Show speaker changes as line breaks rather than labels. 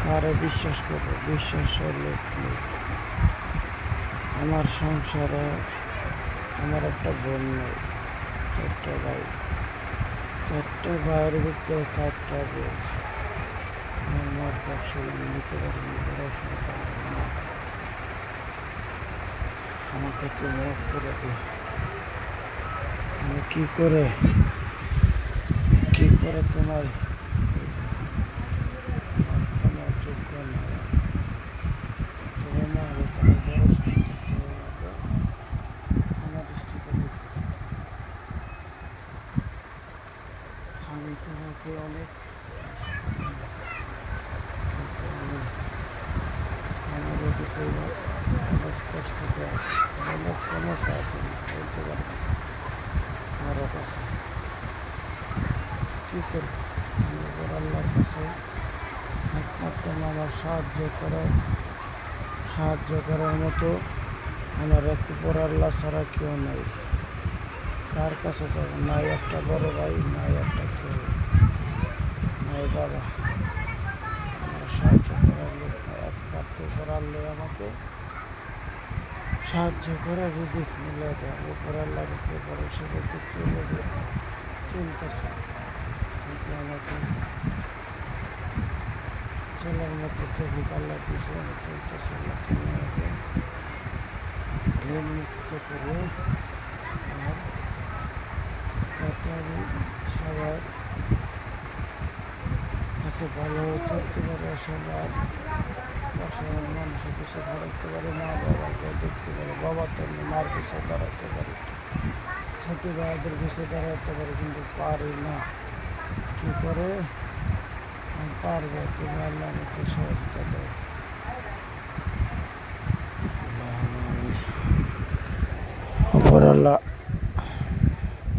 কারে বিশ্বাস করবো? বিশ্বাসের লোক নেই। আমার সংসারে আমার একটা বোন নেই, চারটা ভাই, চারটা ভাইয়ের ভিতরে চারটা বোন। আমার মা একসঙ্গে নিতে পারিনি, পড়াশোনা পারলাম না। আমাকে তো মুখ করে দে। আমি কি করে তোমায় আমার কোনো যোগ্য নয়। তবে না আমি তোমার বড় সম্পত্তি আমাকে আমার দৃষ্টিতে দেখো। আমি তোমাকে অনেক মিস করি না, কিন্তু আমি আমার ভিতরে অনেক কষ্টতে আছে, অনেক সমস্যা আছে, বলতে পারবো কারো কাছে কী করবো। আমি এবার আল্লাহর কাছে একমাত্র আমার সাহায্য করার মতো আমার এক উপর আল্লাহ ছাড়া কেউ নাই। কার কাছে যাবো? নাই একটা বড় ভাই, নাই একটা কেউ, নাই বাবা। আমার সাহায্য করার লোক নাই। একমাত্র উপর আল্লাহ আমাকে সাহায্য করে রিজিক মিলে দেয়। উপর আল্লাহর উপরে ভরসা রেখে চলতেছে, কিন্তু আমাকে চলার মতো তৌফিক আল্লাহ দিয়েছে, আমি চলতেছি। আল্লাহ তুমি আমাকে ঋণ মুক্ত করে আর যাতে আমি সবার কাছে ভালোভাবে চলতে পারি, সবার অসহায় মানুষের পিছিয়ে দাঁড়াতে পারি, মা বাবাকে দেখতে পারি। বাবা তো মার পিছিয়ে দাঁড়াতে পারি, ছোট ভাইদের পিছিয়ে দাঁড়াতে পারি, কিন্তু পারি না। কী করে আমি পারবো? তুমি আল্লাহ আমাকে সহযোগিতা দাও। অপর আল্লাহ